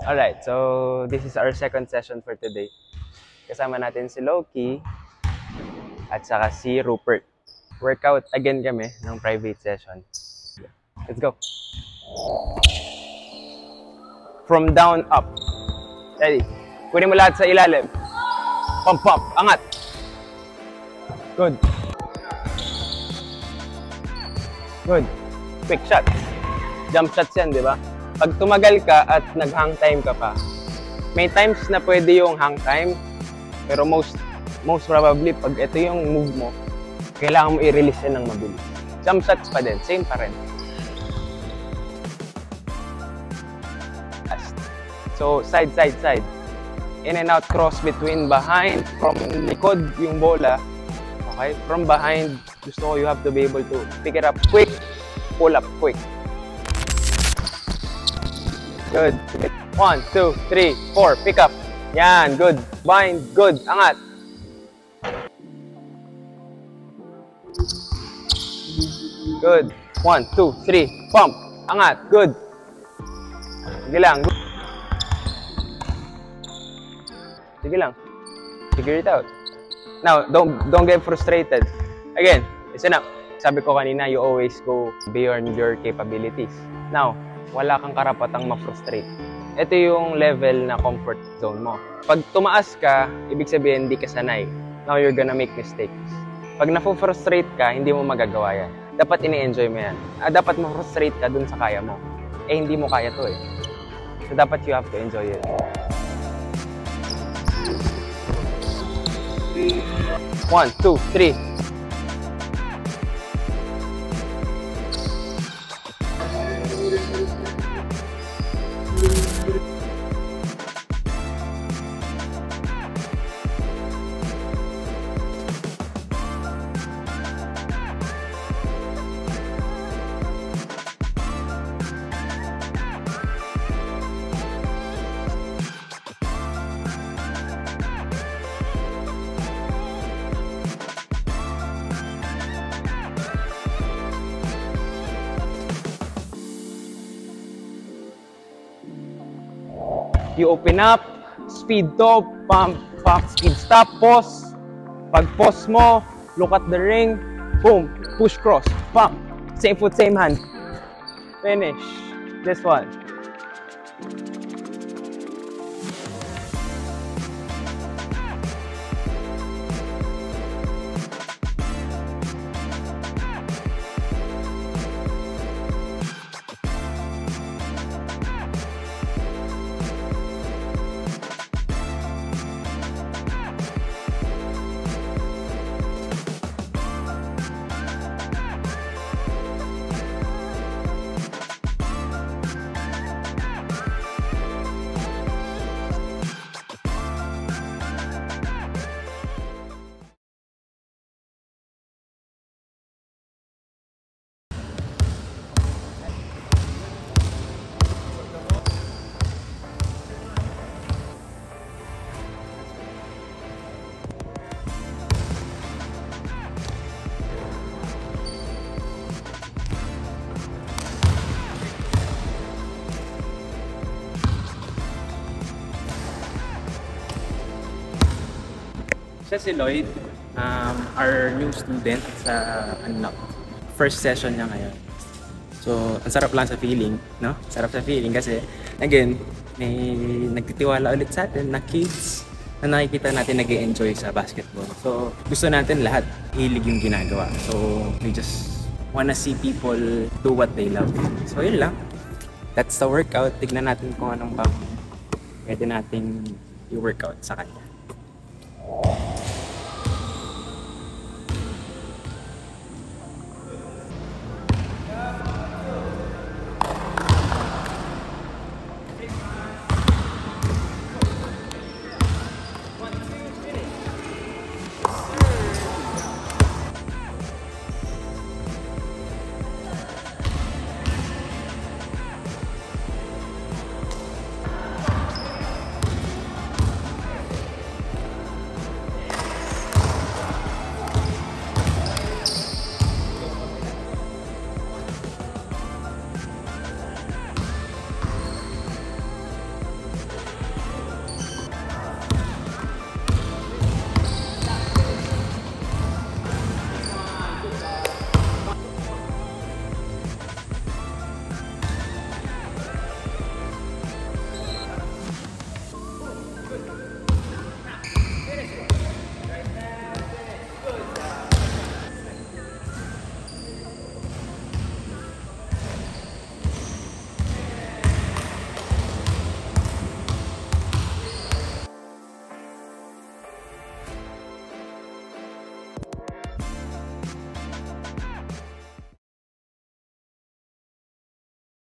Alright, so this is our second session for today. Kasama natin si Loki at saka si Rupert. Workout again kami ng private session. Let's go. From down up. Ready? Kunin mo lahat sa ilalim. Pump, pump. Angat. Good. Good. Quick shot. Jump shots yan, di ba? Pag tumagal ka at nag-hang time ka pa, may times na pwede yung hang time, pero most probably, pag ito yung move mo, kailangan mo i-release yan ng mabilis. Jump shots pa din, same pa rin. So, side, side, side. In and out cross between behind, from likod yung bola. Okay? From behind, gusto ko you have to be able to pick it up quick, pull up quick. Good. 1, 2, 3, 4. Pick up. Yan. Good. Bind. Good. Angat. Good. 1, 2, 3. Pump. Angat. Good. Sige lang. Good. Sige lang. Figure it out. Now, don't get frustrated. Again, listen up. Sabi ko kanina, you always go beyond your capabilities. Now, wala kang karapatang ma-frustrate. Ito yung level na comfort zone mo. Pag tumaas ka, ibig sabihin hindi ka sanay. Now you're gonna make mistakes. Pag na-frustrate ka, hindi mo magagawa yan. Dapat ini-enjoy mo yan. Dapat ma-frustrate ka dun sa kaya mo. Hindi mo kaya to eh. So dapat you have to enjoy it. 1, 2, 3. You open up, speed to, pump, pump, speed stop, pause. Pag pause mo, look at the ring, boom, push cross, pump. Same foot, same hand. Finish. This one. Siya si Lloyd, our new student sa first session niya ngayon. So, ang sarap lang sa feeling, no? Sarap sa feeling kasi, again, may nagtitiwala ulit sa atin na kids na nakikita natin nag-e-enjoy sa basketball. So, gusto natin lahat hilig yung ginagawa. So, we just wanna see people do what they love. So, yun lang. That's the workout. Tignan natin kung anong pang pwede nating i-workout sa kanya.